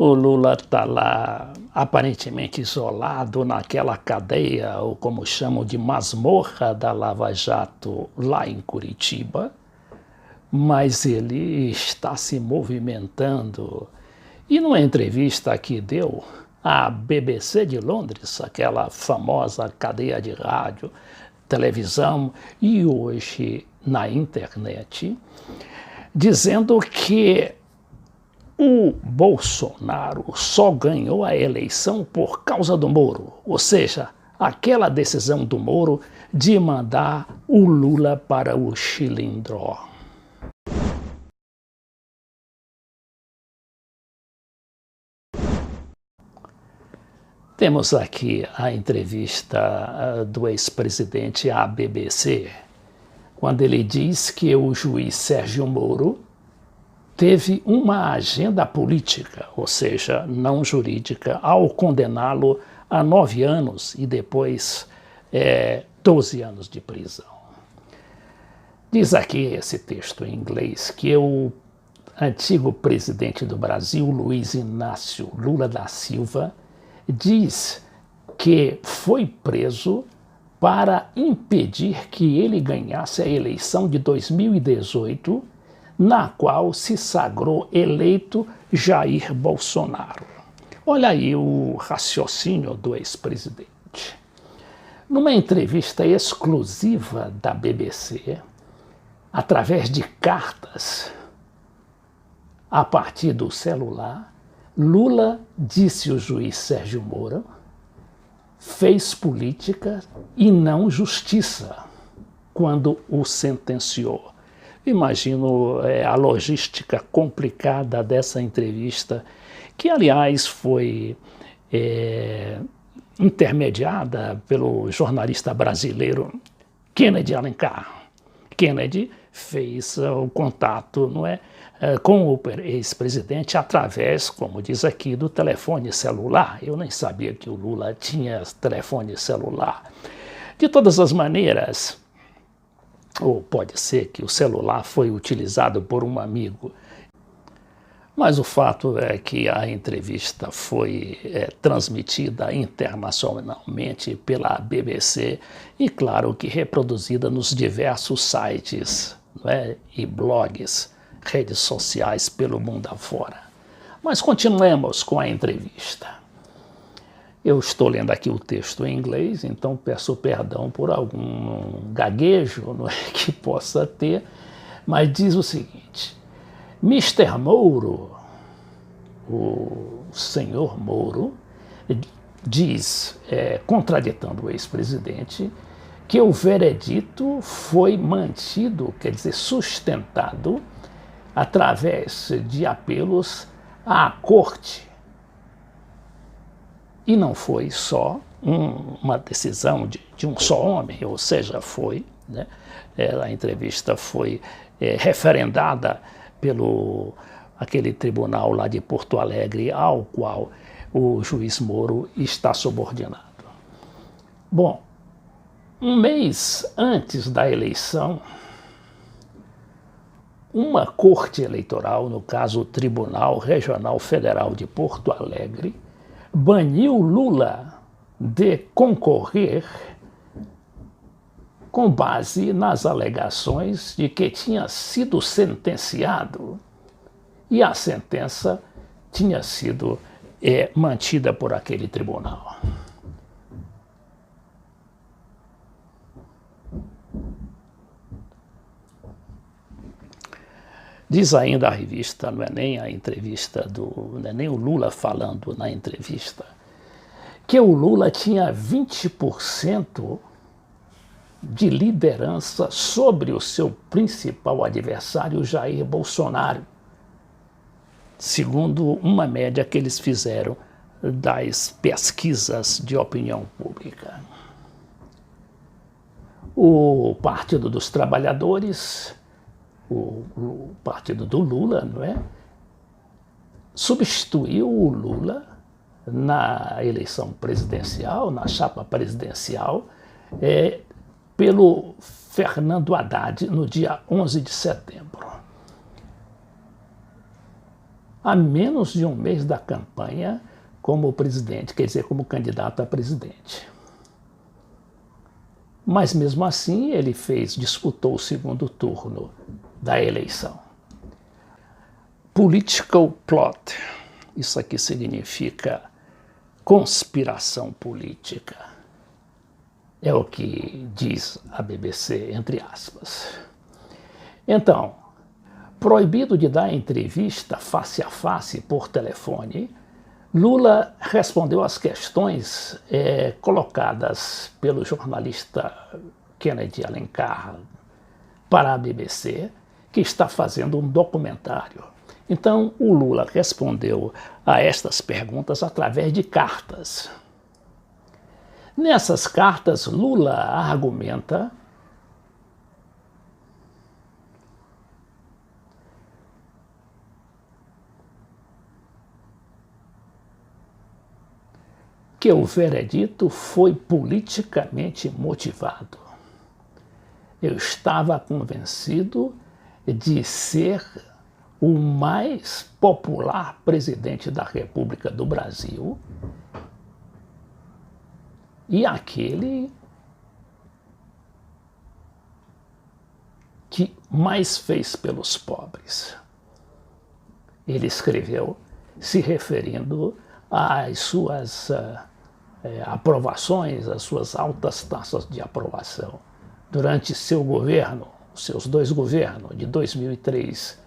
O Lula está lá aparentemente isolado naquela cadeia, ou como chamam de masmorra da Lava Jato, lá em Curitiba, mas ele está se movimentando. E numa entrevista que deu à BBC de Londres, aquela famosa cadeia de rádio, televisão e hoje na internet, dizendo que o Bolsonaro só ganhou a eleição por causa do Moro, ou seja, aquela decisão do Moro de mandar o Lula para o Chilindró. Temos aqui a entrevista do ex-presidente à BBC, quando ele diz que o juiz Sérgio Moro teve uma agenda política, ou seja, não jurídica, ao condená-lo a 9 anos e depois 12 anos de prisão. Diz aqui esse texto em inglês que o antigo presidente do Brasil, Luiz Inácio Lula da Silva, diz que foi preso para impedir que ele ganhasse a eleição de 2018, na qual se sagrou eleito Jair Bolsonaro. Olha aí o raciocínio do ex-presidente. Numa entrevista exclusiva da BBC, através de cartas a partir do celular, Lula disse ao juiz Sérgio Moro fez política e não justiça quando o sentenciou. Imagino a logística complicada dessa entrevista, que aliás foi intermediada pelo jornalista brasileiro Kennedy Alencar. Kennedy fez o contato, não é, com o ex-presidente através, como diz aqui, do telefone celular. Eu nem sabia que o Lula tinha telefone celular. De todas as maneiras, ou pode ser que o celular foi utilizado por um amigo, mas o fato é que a entrevista foi transmitida internacionalmente pela BBC e, claro, que reproduzida nos diversos sites, não é, e blogs, redes sociais pelo mundo afora. Mas continuemos com a entrevista. Eu estou lendo aqui o texto em inglês, então peço perdão por algum gaguejo, não é, que possa ter, mas diz o seguinte: Mr. Moro, o senhor Moro, diz, contraditando o ex-presidente, que o veredito foi mantido, quer dizer, sustentado, através de apelos à corte. E não foi só uma decisão de um só homem, ou seja, foi, né, a entrevista foi referendada pelo aquele tribunal lá de Porto Alegre, ao qual o juiz Moro está subordinado. Bom, um mês antes da eleição, uma corte eleitoral, no caso o Tribunal Regional Federal de Porto Alegre, baniu Lula de concorrer com base nas alegações de que tinha sido sentenciado e a sentença tinha sido mantida por aquele tribunal. Diz ainda a revista, não é nem a entrevista não é nem o Lula falando na entrevista, que o Lula tinha 20% de liderança sobre o seu principal adversário, Jair Bolsonaro, segundo uma média que eles fizeram das pesquisas de opinião pública. O Partido dos Trabalhadores, o partido do Lula, não é, substituiu o Lula na eleição presidencial, na chapa presidencial, pelo Fernando Haddad no dia 11 de setembro. a menos de um mês da campanha como presidente, quer dizer, como candidato a presidente. Mas mesmo assim ele disputou o segundo turno da eleição. Political plot, isso aqui significa conspiração política. É o que diz a BBC, entre aspas. Então, proibido de dar entrevista face a face por telefone, Lula respondeu às questões colocadas pelo jornalista Kennedy Alencar para a BBC, que está fazendo um documentário. Então, o Lula respondeu a estas perguntas através de cartas. Nessas cartas, Lula argumenta que o veredito foi politicamente motivado. Eu estava convencido de ser o mais popular presidente da República do Brasil e aquele que mais fez pelos pobres. Ele escreveu se referindo às suas aprovações, às suas altas taxas de aprovação durante seu governo, seus dois governos, de 2003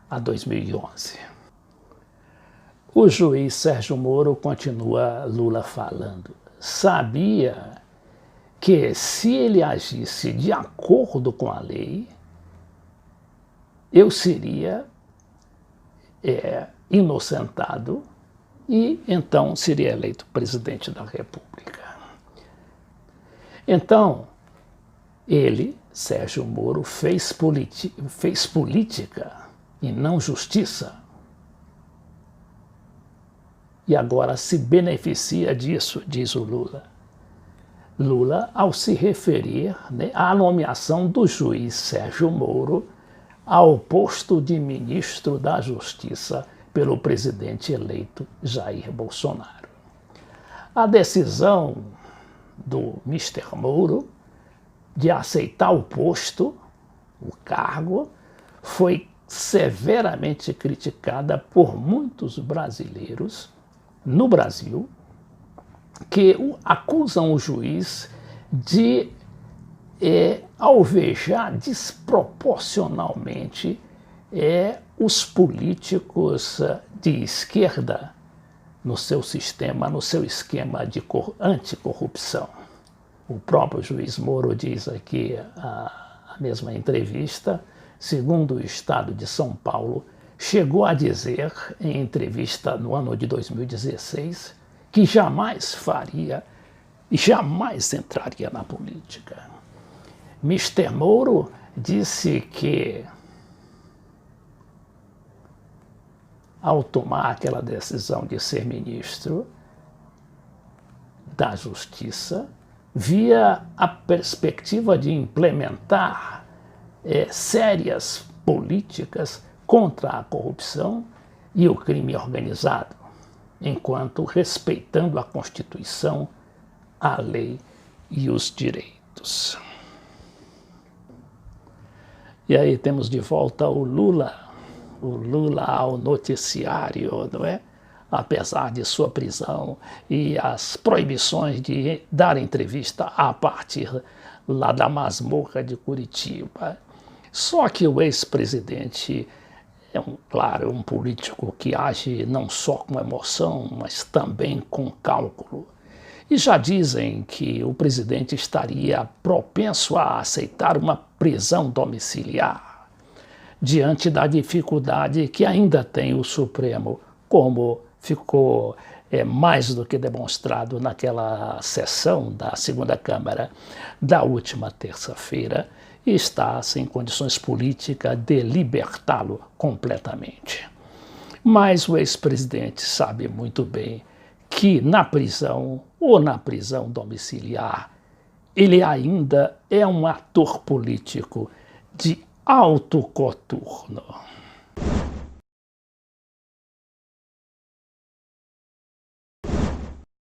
a 2011. O juiz Sérgio Moro continua Lula falando. Sabia que se ele agisse de acordo com a lei, eu seria inocentado e então seria eleito presidente da República. Então, ele, Sérgio Moro, fez política e não justiça. E agora se beneficia disso, diz o Lula. Lula, ao se referir à nomeação do juiz Sérgio Moro ao posto de ministro da Justiça pelo presidente eleito Jair Bolsonaro. A decisão do Mr. Moro de aceitar o posto, o cargo, foi severamente criticada por muitos brasileiros no Brasil, que acusam o juiz de alvejar desproporcionalmente os políticos de esquerda no seu sistema, no seu esquema de anticorrupção. O próprio juiz Moro diz aqui, a mesma entrevista, segundo o Estado de São Paulo, chegou a dizer, em entrevista no ano de 2016, que jamais faria e jamais entraria na política. Mr. Moro disse que, ao tomar aquela decisão de ser ministro da Justiça, via a perspectiva de implementar sérias políticas contra a corrupção e o crime organizado, enquanto respeitando a Constituição, a lei e os direitos. E aí temos de volta o Lula ao noticiário, não é? Apesar de sua prisão e as proibições de dar entrevista a partir lá da masmorra de Curitiba. Só que o ex-presidente é um político que age não só com emoção, mas também com cálculo. E já dizem que o presidente estaria propenso a aceitar uma prisão domiciliar, diante da dificuldade que ainda tem o Supremo, como ficou mais do que demonstrado naquela sessão da segunda Câmara da última terça-feira, e está sem condições políticas de libertá-lo completamente. Mas o ex-presidente sabe muito bem que na prisão ou na prisão domiciliar, ele ainda é um ator político de alto coturno.